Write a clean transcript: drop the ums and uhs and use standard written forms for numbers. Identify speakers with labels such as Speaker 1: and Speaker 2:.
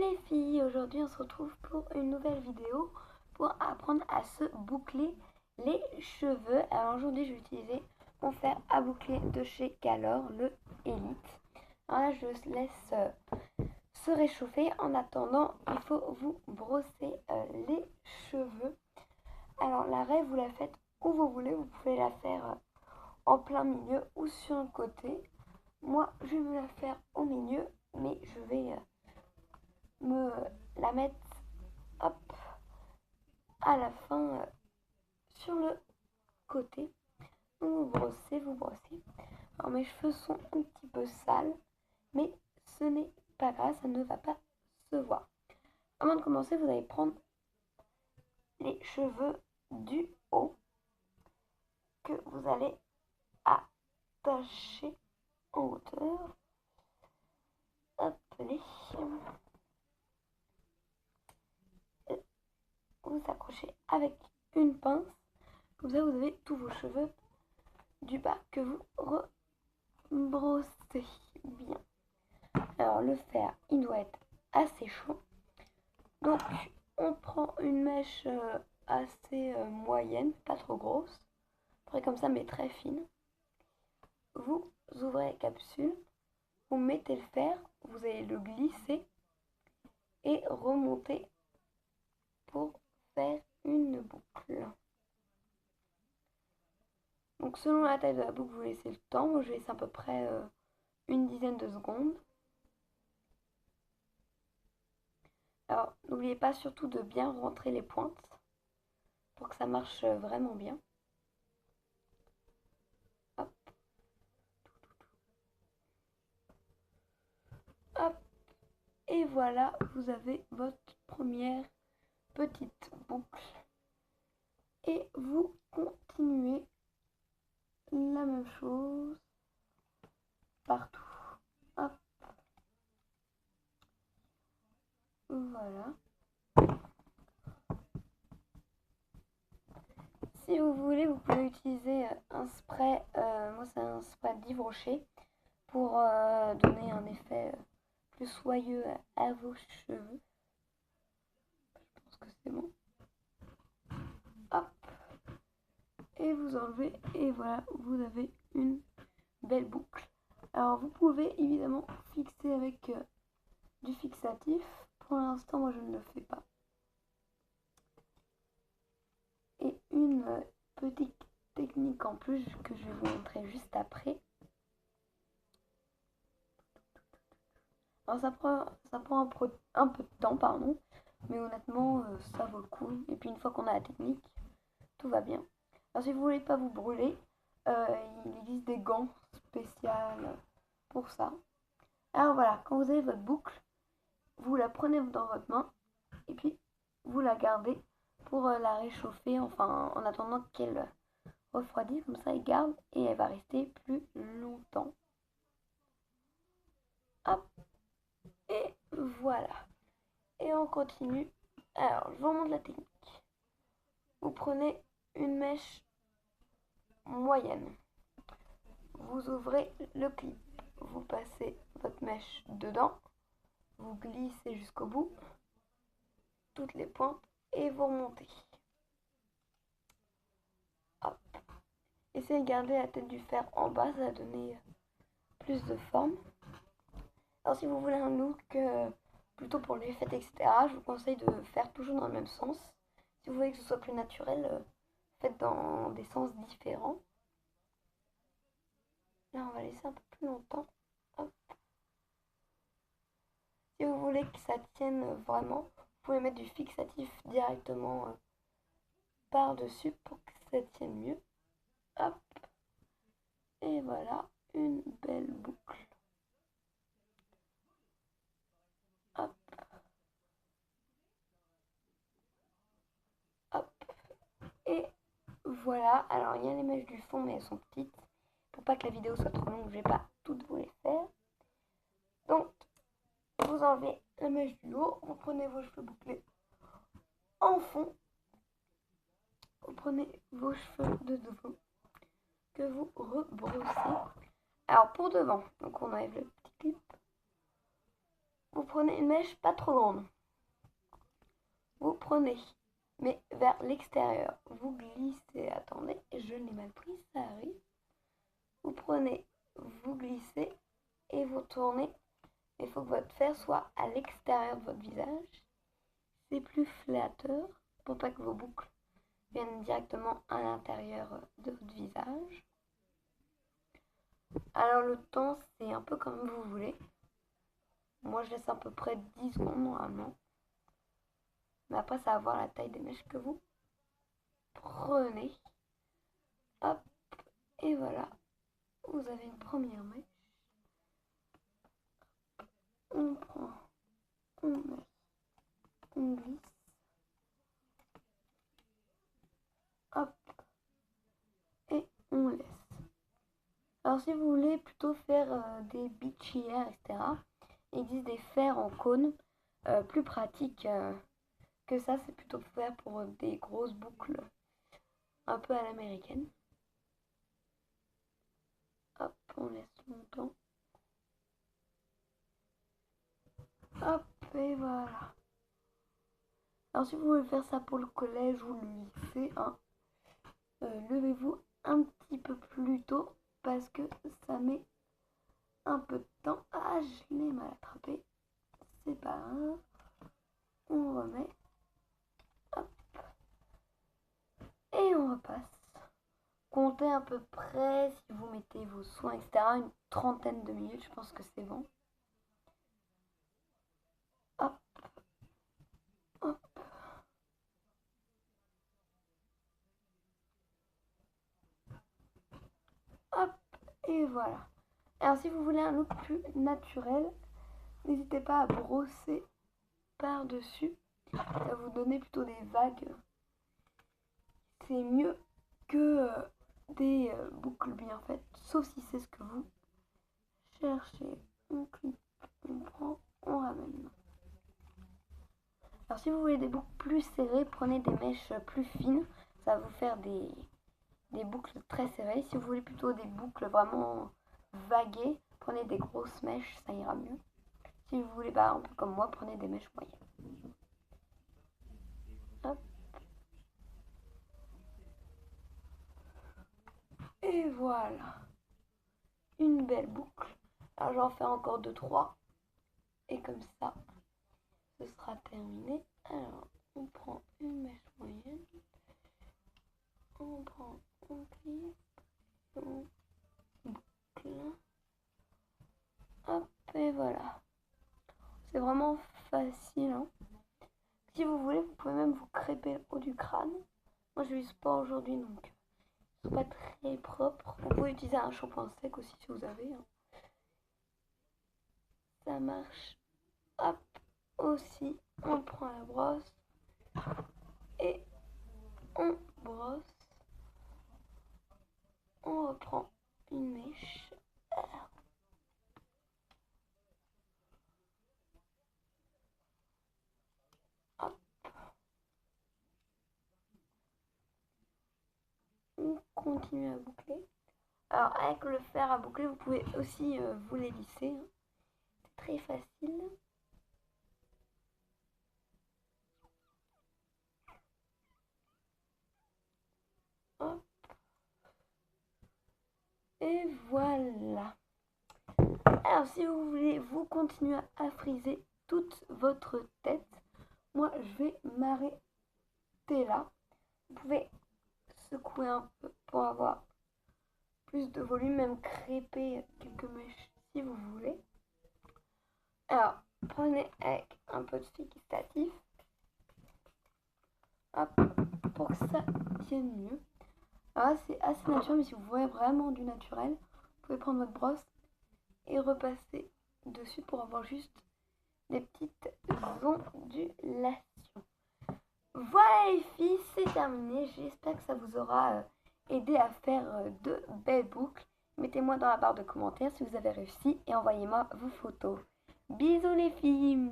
Speaker 1: Les filles, aujourd'hui on se retrouve pour une nouvelle vidéo pour apprendre à se boucler les cheveux. Alors aujourd'hui je vais utiliser mon fer à boucler de chez Calor, le Elite. Alors là je laisse se réchauffer. En attendant, il faut vous brosser les cheveux. Alors la raie vous la faites où vous voulez, vous pouvez la faire en plein milieu ou sur un côté. Moi je vais me la faire au milieu, mais je vais me la mettre hop à la fin sur le côté. Donc vous brossez, vous brossez. Alors mes cheveux sont un petit peu sales, mais ce n'est pas grave, ça ne va pas se voir. Avant de commencer, vous allez prendre les cheveux du haut que vous allez attacher en hauteur. Hop, les vous accrochez avec une pince. Comme ça, vous avez tous vos cheveux du bas que vous rebrossez bien. Alors, le fer, il doit être assez chaud. Donc, on prend une mèche assez moyenne, pas trop grosse. Après, comme ça, mais très fine. Vous ouvrez la capsule, vous mettez le fer, vous allez le glisser et remonter pour faire une boucle. Donc selon la taille de la boucle, vous laissez le temps. Moi je laisse à peu près une dizaine de secondes. Alors n'oubliez pas surtout de bien rentrer les pointes pour que ça marche vraiment bien. Hop. Hop. Et voilà, vous avez votre première petite boucle. Et vous continuez la même chose partout. Hop. Voilà. Si vous voulez, vous pouvez utiliser un spray. Moi, c'est un spray d'Yves Rocher pour donner un effet plus soyeux à vos cheveux. Je pense que c'est bon. Hop. Et vous enlevez. Et voilà, vous avez une belle boucle. Alors, vous pouvez évidemment fixer avec du fixatif. Pour l'instant, moi, je ne le fais pas. Et une petite technique en plus que je vais vous montrer juste après. Alors ça prend un peu de temps, pardon, mais honnêtement, ça vaut le coup. Et puis une fois qu'on a la technique, tout va bien. Alors si vous voulez pas vous brûler, il existe des gants spéciaux pour ça. Alors voilà, quand vous avez votre boucle, vous la prenez dans votre main et puis vous la gardez pour la réchauffer, enfin en attendant qu'elle refroidisse, comme ça elle garde et elle va rester plus longtemps. Hop, et voilà. Et on continue. Alors, je vous montre la technique. Vous prenez une mèche moyenne. Vous ouvrez le clip. Vous passez votre mèche dedans. Vous glissez jusqu'au bout. Toutes les pointes. Et vous remontez. Hop. Essayez de garder la tête du fer en bas. Ça va donner plus de forme. Alors, si vous voulez un look plutôt pour les fêtes, etc., je vous conseille de faire toujours dans le même sens. Si vous voulez que ce soit plus naturel, faites dans des sens différents. Là, on va laisser un peu plus longtemps. Hop. Si vous voulez que ça tienne vraiment, vous pouvez mettre du fixatif directement par-dessus pour que ça tienne mieux. Hop. Et voilà, une belle boucle. Hop. Hop. Et voilà. Alors, il y a les mèches du fond, mais elles sont petites. Pour pas que la vidéo soit trop longue, je vais pas toutes vous les faire. Donc, vous enlevez la mèche du haut, vous prenez vos cheveux bouclés en fond, vous prenez vos cheveux de devant que vous rebrossez. Alors pour devant, donc on enlève le petit clip, vous prenez une mèche pas trop grande. Vous prenez, mais vers l'extérieur. Vous glissez. Attendez, je l'ai mal pris, ça arrive. Vous prenez, vous glissez et vous tournez. Il faut que votre fer soit à l'extérieur de votre visage. C'est plus flatteur pour pas que vos boucles viennent directement à l'intérieur de votre visage. Alors le temps, c'est un peu comme vous voulez. Moi, je laisse à peu près 10 secondes normalement. Mais après, ça va voir la taille des mèches que vous prenez. Hop, et voilà. Vous avez une première mèche. On prend, on met, on glisse. Hop, et on laisse. Alors si vous voulez plutôt faire des beachières, etc., il existe des fers en cône plus pratiques que ça. C'est plutôt faire pour des grosses boucles un peu à l'américaine. Hop, on laisse longtemps. Hop, et voilà. Alors si vous voulez faire ça pour le collège ou le lycée, hein, levez-vous un petit peu plus tôt parce que ça met un peu de temps. Ah, je l'ai mal attrapé. C'est pas grave. On remet. Hop. Et on repasse. Comptez à peu près, si vous mettez vos soins, etc., une trentaine de minutes. Je pense que c'est bon. Hop. Hop. Hop. Et voilà. Alors si vous voulez un look plus naturel, n'hésitez pas à brosser par-dessus. Ça va vous donner plutôt des vagues. C'est mieux que des boucles bien faites, sauf si c'est ce que vous cherchez. On clique, on prend, on ramène. Alors si vous voulez des boucles plus serrées, prenez des mèches plus fines. Ça va vous faire des boucles très serrées. Si vous voulez plutôt des boucles vraiment vaguées, prenez des grosses mèches, ça ira mieux. Si vous voulez, un peu comme moi, prenez des mèches moyennes. Hop. Et voilà. Une belle boucle. Alors j'en fais encore 2-3. Et comme ça, ce sera terminé. Alors, on prend une mèche moyenne. On prend, on clip, on boucle. Hop, et voilà. C'est vraiment facile. Hein. Si vous voulez, vous pouvez même vous crêper le haut du crâne. Moi, je l'utilise pas aujourd'hui, donc c'est pas très propre. Vous pouvez utiliser un shampoing sec aussi si vous avez. Hein. Ça marche. Hop, aussi, on prend la brosse et on brosse. On reprend une mèche. Hop. On continue à boucler. Alors avec le fer à boucler, vous pouvez aussi vous les lisser. Hein. C'est très facile. Hop. Et voilà. Alors si vous voulez vous continuer à friser toute votre tête, moi je vais m'arrêter là. Vous pouvez secouer un peu pour avoir plus de volume, même crêper quelques mèches si vous voulez. Alors prenez avec un peu de fixatif. Hop, pour que ça tienne mieux. Alors là, c'est assez naturel, mais si vous voulez vraiment du naturel, vous pouvez prendre votre brosse et repasser dessus pour avoir juste des petites ondulations. Voilà les filles, c'est terminé. J'espère que ça vous aura aidé à faire de belles boucles. Mettez-moi dans la barre de commentaires si vous avez réussi et envoyez-moi vos photos. Bisous les filles.